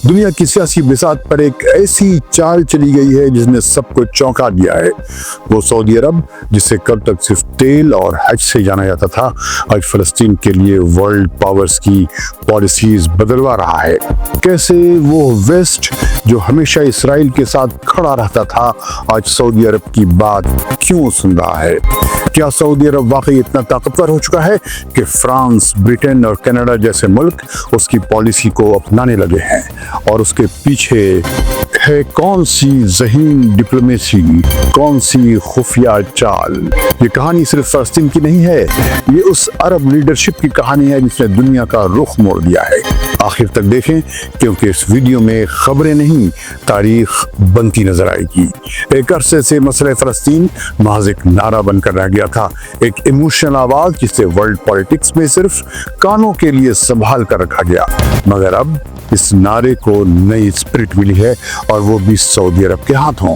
دنیا کی سیاسی بساط پر ایک ایسی چال چلی گئی ہے جس نے سب کو چونکا دیا ہے۔ وہ سعودی عرب جسے کل تک صرف تیل اور حج سے جانا جاتا تھا، آج فلسطین کے لیے ورلڈ پاورز کی پالیسیز بدلوا رہا ہے۔ کیسے وہ ویسٹ جو ہمیشہ اسرائیل کے ساتھ کھڑا رہتا تھا، آج سعودی عرب کی بات کیوں سن رہا ہے؟ کیا سعودی عرب واقعی اتنا طاقتور ہو چکا ہے کہ فرانس، برٹن اور کینیڈا جیسے ملک اس کی پالیسی کو اپنانے لگے ہیں؟ اور اس کے پیچھے ہے کون سی ذہین ڈپلومیسی، کون سی خفیہ چال؟ یہ کہانی صرف فلسطین کی نہیں ہے، یہ اس عرب لیڈرشپ کی کہانی ہے جس نے دنیا کا رخ موڑ دیا ہے۔ آخر تک دیکھیں کیونکہ اس ویڈیو میں خبریں نہیں، تاریخ بنتی نظر آئے گی۔ ایک عرصے سے مسئلہ فلسطین محض ایک نعرہ بن کر رہ گیا تھا، ایک ایموشنل آواز جسے ورلڈ پالیٹکس میں صرف کانوں کے لیے سنبھال کر رکھا گیا، مگر اب اس نعرے کو نئی اسپرٹ ملی ہے اور وہ بھی سعودی عرب کے ہاتھوں۔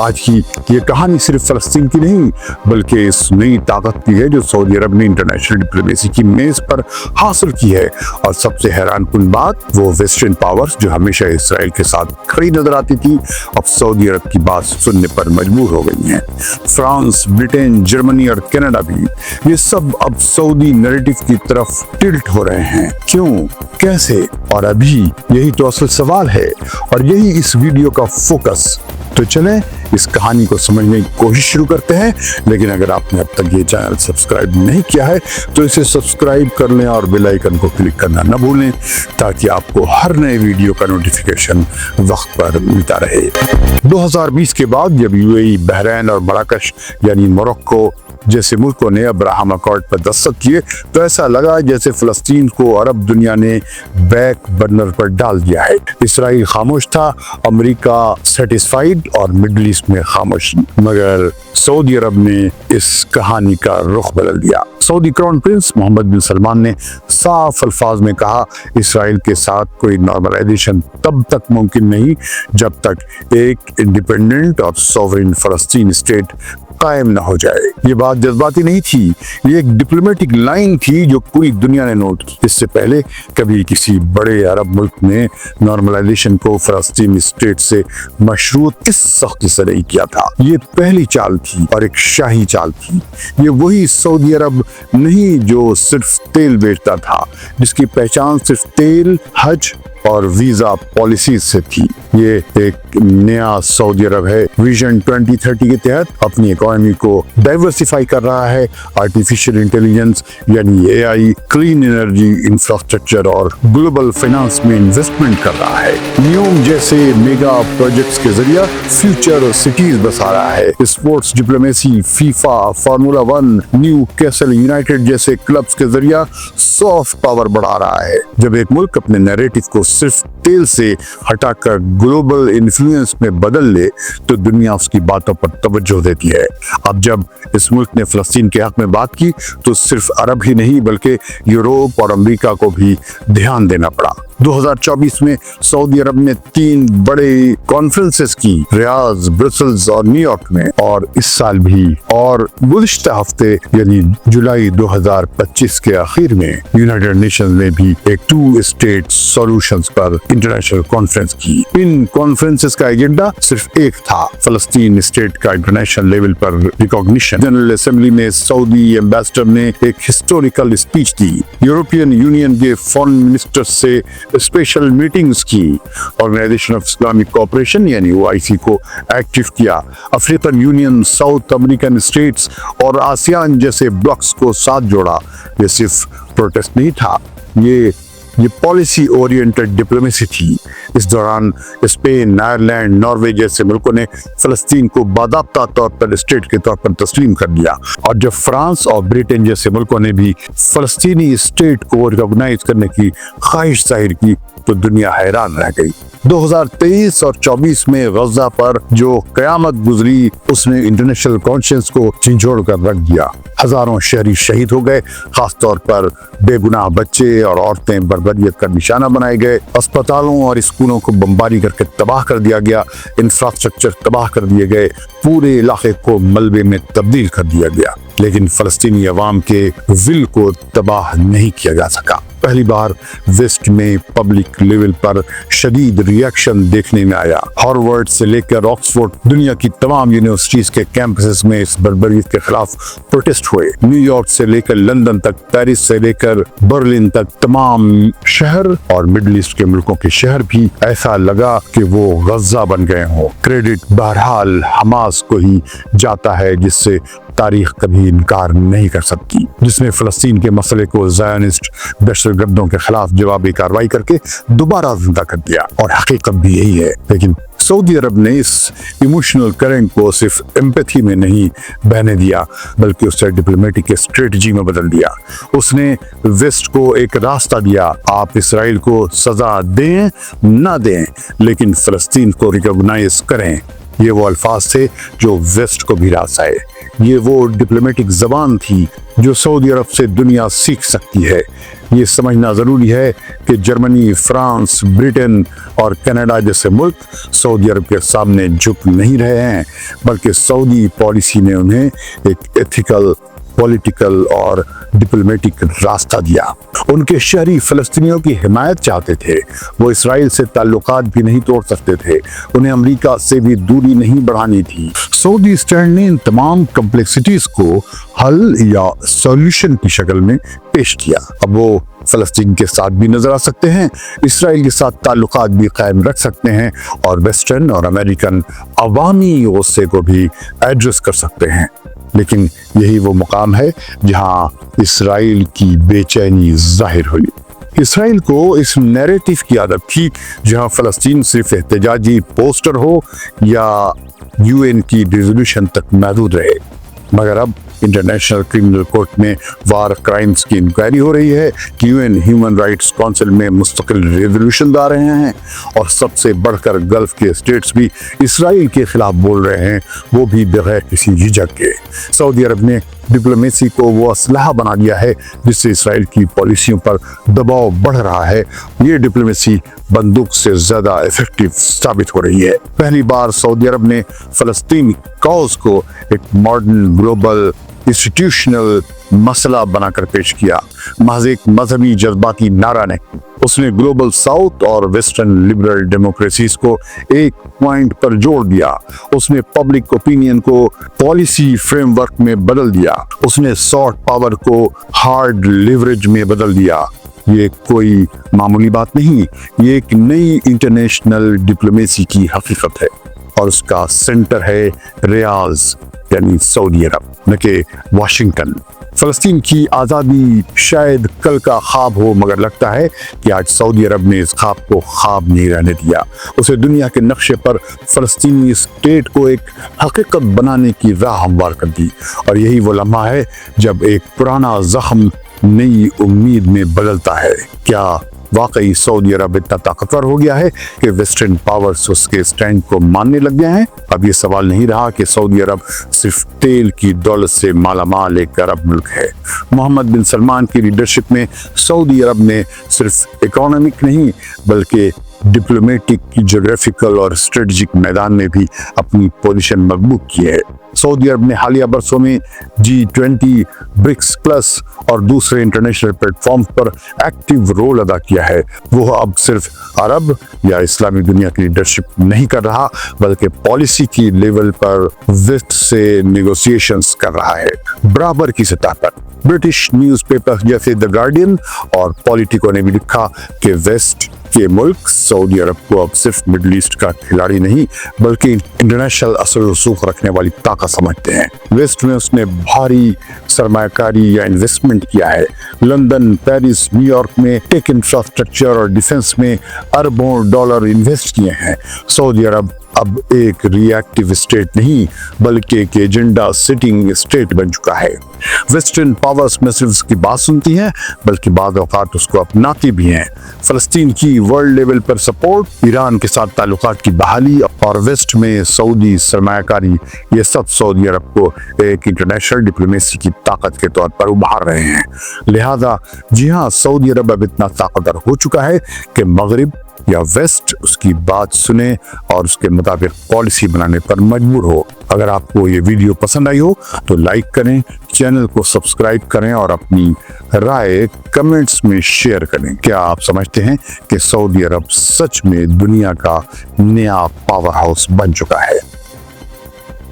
آج کی یہ کہانی صرف فلسطین کی نہیں بلکہ اس نئی طاقت کی ہے جو سعودی عرب نے انٹرنیشنل ڈپلومیسی کی میز پر حاصل کی ہے۔ اور سب سے حیران کن بات، وہ ویسٹرن پاورز جو ہمیشہ اسرائیل کے ساتھ کھڑی نظر آتی تھی، اب سعودی عرب کی بات سننے پر مجبور ہو گئی ہیں۔ فرانس، برٹن، جرمنی اور کینیڈا بھی، یہ سب اب سعودی نیریٹو کی طرف ٹلٹ ہو رہے ہیں۔ کیوں؟ کیسے؟ اور ابھی یہی تو اصل سوال ہے اور یہی اس ویڈیو کا فوکس۔ تو چلیں اس کہانی کو سمجھنے کی کوشش شروع کرتے ہیں، لیکن اگر آپ نے اب تک یہ چینل سبسکرائب نہیں کیا ہے تو اسے سبسکرائب کر لیں اور بیل آئیکن کو کلک کرنا نہ بھولیں تاکہ آپ کو ہر نئے ویڈیو کا نوٹیفیکیشن وقت پر ملتا رہے۔ 2020 کے بعد جب UAE، بحرین اور مراکش یعنی موروکو جیسے ملکوں نے ابراہم اکارڈ پر دستخط کیے تو ایسا لگا جیسے فلسطین کو عرب دنیا نے بیک برنر پر ڈال دیا ہے۔ اسرائیل خاموش تھا، امریکہ سیٹسفائیڈ اور مڈل ایسٹ میں خاموش، مگر سعودی عرب نے اس کہانی کا رخ بدل دیا۔ سعودی کراؤن پرنس محمد بن سلمان نے صاف الفاظ میں کہا، اسرائیل کے ساتھ کوئی نارملائزیشن تب تک ممکن نہیں جب تک ایک انڈیپینڈنٹ اور سوورن فلسطین اسٹیٹ قائم نہ ہو جائے۔ یہ بات جذباتی نہیں تھی، یہ ایک ڈپلومیٹک لائن تھی جو پوری دنیا نے نوٹ کی۔ اس سے پہلے کبھی کسی بڑے عرب ملک نے نارملائزیشن کو فلسطین اسٹیٹ سے مشروط اس سختی سے نہیں کیا تھا۔ یہ پہلی چال تھی اور ایک شاہی چال تھی۔ یہ وہی سعودی عرب نہیں جو صرف تیل بیچتا تھا، جس کی پہچان صرف تیل، حج اور ویزا پالیسیز سے تھی۔ یہ ایک نیا سعودی عرب ہے، ویژن 2030 کے تحت اپنی اکانومی کو ڈائیورسیفائی کر رہا ہے، آرٹیفیشل انٹیلیجنس یعنی AI، کلین انرجی، انفراسٹرکچر اور گلوبل فائنانس میں انویسٹمنٹ کر رہا ہے۔ نیوم جیسے میگا پروجیکٹس کے ذریعہ فیوچر سٹیز بسا رہا ہے۔ Sports diplomacy, FIFA, formula 1، new castle United جیسے کلبز کے ذریعہ سافٹ پاور بڑھا رہا ہے۔ جب ایک ملک اپنے نیریٹو کو صرف تیل سے ہٹا کر گلوبل انفلوئنس میں بدل لے تو دنیا اس کی باتوں پر توجہ دیتی ہے۔ اب جب اس ملک نے فلسطین کے حق میں بات کی تو صرف عرب ہی نہیں بلکہ یورپ اور امریکہ کو بھی دھیان دینا پڑا۔ 2024 میں سعودی عرب نے 3 بڑے کانفرنسز کی، ریاض، برسلز اور نیو یارک میں، اور اس سال بھی، اور گزشتہ ہفتے یعنی جولائی 2025 کے آخر میں یونائیٹڈ نیشنز نے بھی ایک 2 اسٹیٹ سولوشنز پر انٹرنیشنل کانفرنس کی۔ ان کانفرنسز کا ایجنڈا صرف ایک تھا، فلسطین اسٹیٹ کا انٹرنیشنل لیول پر ریکگنیشن۔ جنرل اسمبلی میں سعودی ایمبیسڈر نے ایک ہسٹوریکل اسپیچ دی، یورپین یونین کے فارن منسٹر سے اسپیشل میٹنگز کی، آرگنائزیشن آف اسلامک کوآپریشن یعنی OIC کو ایکٹیو کیا، African union, South American states اور آسیان جیسے بلاکس کو ساتھ جوڑا۔ یہ صرف پروٹیسٹ نہیں تھا، یہ پالیسی اورینٹڈ ڈپلومیسی تھی۔ اس دوران اسپین، آئرلینڈ، ناروے جیسے ملکوں نے فلسطین کو باضابطہ طور پر اسٹیٹ کے طور پر تسلیم کر دیا، اور جب فرانس اور برٹن جیسے ملکوں نے بھی فلسطینی اسٹیٹ کو ریکگنائز کرنے کی خواہش ظاہر کی تو دنیا حیران رہ گئی۔ 2023 اور 24 میں غزہ پر جو قیامت گزری اس نے انٹرنیشنل کانشنس کو جھنجھوڑ کر رکھ دیا۔ ہزاروں شہری شہید ہو گئے، خاص طور پر بے گناہ بچے اور عورتیں بربریت کا نشانہ بنائے گئے، اسپتالوں اور اسکولوں کو بمباری کر کے تباہ کر دیا گیا، انفراسٹرکچر تباہ کر دیے گئے، پورے علاقے کو ملبے میں تبدیل کر دیا گیا، لیکن فلسطینی عوام کے ول کو تباہ نہیں کیا جا سکا۔ पहली बार वेस्ट में पब्लिक लेवल पर शदीद रिएक्शन देखने में आया। हार्वर्ड से लेकर ऑक्सफोर्ड, दुनिया की तमाम यूनिवर्सिटीज के कैंपसेस में इस बर्बरियत के खिलाफ प्रोटेस्ट हुए। न्यूयॉर्क से लेकर लंदन तक, पेरिस से लेकर बर्लिन तक, तमाम शहर और मिडिल ईस्ट के मुल्कों के शहर भी ऐसा लगा कि वो गजा बन गए हों। क्रेडिट बहरहाल हमास को ही जाता है, जिससे तारीख कभी इनकार नहीं कर सकती, जिसने फलस्तीन के मसले को ज़ायनिस्ट दहशतगर्दों के खिलाफ जवाबी कार्रवाई करके दोबारा जिंदा कर दिया। और हकीकत भी यही है। लेकिन सऊदी अरब ने इस इमोशनल करंट को सिर्फ एम्पैथी में नहीं बहने दिया, बल्कि उसे डिप्लोमेटिक स्ट्रेटजी में बदल दिया। उसने वेस्ट को एक रास्ता दिया, आप इसराइल को सजा दें ना दें, लेकिन फलस्तीन को रिकॉग्नाइज करें। ये वो अल्फाज थे जो वेस्ट को भी रास आए। ये वो डिप्लोमेटिक जबान थी जो सऊदी अरब से दुनिया सीख सकती है। ये समझना ज़रूरी है कि जर्मनी, फ्रांस, ब्रिटेन और कनाडा जैसे मुल्क सऊदी अरब के सामने झुक नहीं रहे हैं, बल्कि सऊदी पॉलिसी ने उन्हें एक एथिकल, पॉलिटिकल और डिप्लोमेटिक रास्ता दिया। उनके शहरी फलस्तीनियों की हिमायत चाहते थे। वो इसराइल से ताल्लुकात भी नहीं तोड़ सकते थे। उन्हें अमेरिका से भी दूरी नहीं बढ़ानी थी। सऊदी स्टैंड ने इन तमाम कम्प्लेक्सिटीज को हल या सॉल्यूशन की शक्ल में पेश किया। अब वो फलस्तीन के साथ भी नजर आ सकते हैं, इसराइल के साथ ताल्लुकात भी कायम रख सकते हैं और वेस्टर्न और अमेरिकन अवामी गुस्से को भी एड्रेस कर सकते हैं। लेकिन यही वो मुकाम है जहां इसराइल की बेचैनी जाहिर हुई। इसराइल को इस नैरेटिव की आदत थी जहां फलस्तीन सिर्फ एहतजाजी पोस्टर हो या यूएन की रिजोल्यूशन तक महदूद रहे। मगर अब इंटरनेशनल क्रिमिनल कोर्ट में वार क्राइम्स की इंक्वायरी हो रही है कि यूएन ह्यूमन राइट्स काउंसिल में मुस्तकिल रेजोल्यूशन ला रहे हैं, और सबसे बढ़कर गल्फ के स्टेट्स भी इसराइल के खिलाफ बोल रहे हैं, वो भी बगैर किसी झिझक के। सऊदी अरब ने डिप्लोमेसी को वो असलहा बना दिया है जिससे इसराइल की पॉलिसियों पर दबाव बढ़ रहा है। ये डिप्लोमेसी बंदूक से ज्यादा इफेक्टिव साबित हो रही है। पहली बार सऊदी अरब ने फलस्तीन कॉज को एक मॉडर्न ग्लोबल इंस्टीट्यूशनल मसला बनाकर पेश किया, महज एक मजहबी जज्बाती नारा नहीं। उसने ग्लोबल साउथ और वेस्टर्न लिबरल डेमोक्रेसीज को एक पॉइंट पर जोड़ दिया। उसने पब्लिक ओपिनियन को पॉलिसी फ्रेमवर्क में बदल दिया। उसने सॉफ्ट पावर को हार्ड लिवरेज में बदल दिया। ये कोई मामूली बात नहीं, ये एक नई इंटरनेशनल डिप्लोमेसी की हकीकत है, और उसका सेंटर है रियाज यानी सऊदी अरब, न कि वाशिंगटन। फलस्तीन की आज़ादी शायद कल का ख्वाब हो, मगर लगता है कि आज सऊदी अरब ने इस ख्वाब को ख्वाब नहीं रहने दिया। उसे दुनिया के नक्शे पर फलस्तीनी स्टेट को एक हकीकत बनाने की राह हमवार कर दी। और यही वो लम्हा है जब एक पुराना जख्म नई उम्मीद में बदलता है। क्या वाकई सऊदी अरब इतना ताकतवर हो गया है कि वेस्टर्न पावर्स उसके स्टैंड को मानने लग गए हैं? अब ये सवाल नहीं रहा कि सऊदी अरब सिर्फ तेल की दौलत से मालामाल एक अरब मुल्क है। मोहम्मद बिन सलमान की लीडरशिप में सऊदी अरब ने सिर्फ इकोनॉमिक नहीं बल्कि डिप्लोमेटिक, ज्योग्राफिकल और स्ट्रेटेजिक मैदान में भी अपनी पोजीशन मजबूत की है। सऊदी अरब ने हालिया बरसों में G20, ब्रिक्स प्लस और दूसरे इंटरनेशनल प्लेटफॉर्म पर एक्टिव रोल अदा किया है। वो अब सिर्फ अरब या इस्लामी दुनिया की लीडरशिप नहीं कर रहा, बल्कि पॉलिसी की लेवल पर वेस्ट से नेगोशिएशंस कर रहा है बराबर की सतह पर। ब्रिटिश न्यूज़पेपर जैसे द गार्डियन और पॉलिटिको ने भी लिखा कि वेस्ट के मुल्क सऊदी अरब को अब सिर्फ मिडिल ईस्ट का खिलाड़ी नहीं बल्कि इंटरनेशनल असर रसूख रखने वाली ताकत समझते हैं। वेस्ट में उसने भारी सरमायाकारी या इन्वेस्टमेंट किया है। लंदन, पेरिस, न्यूयॉर्क में टेक इंफ्रास्ट्रक्चर और डिफेंस में अरबों डॉलर इन्वेस्ट किए हैं। सऊदी अरब अब एक रिएक्टिव स्टेट नहीं बल्कि एक एजेंडा सेटिंग स्टेट बन चुका है। वेस्टर्न पावर्स में सिर्फ उसकी बात सुनती हैं बल्कि बाद औकात उसको अपनाती भी हैं। फलस्तीन की वर्ल्ड लेवल पर सपोर्ट, ईरान के साथ ताल्लुकात की बहाली और वेस्ट में सऊदी सरमायाकारी, ये सब सऊदी अरब को एक इंटरनेशनल डिप्लोमेसी की ताकत के तौर पर उभार रहे हैं। लिहाजा जी हाँ, सऊदी अरब अब इतना ताकतवर हो चुका है कि मगरिब या वेस्ट उसकी बात सुने और उसके मुताबिक पॉलिसी बनाने पर मजबूर हो। अगर आपको ये वीडियो पसंद आई हो तो लाइक करें, चैनल को सब्सक्राइब करें और अपनी राय कमेंट्स में शेयर करें। क्या आप समझते हैं कि सऊदी अरब सच में दुनिया का नया पावर हाउस बन चुका है?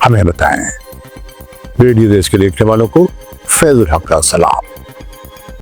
हमें बताएं। रेडियो देश के देखने वालों को फैजुल हक का सलाम।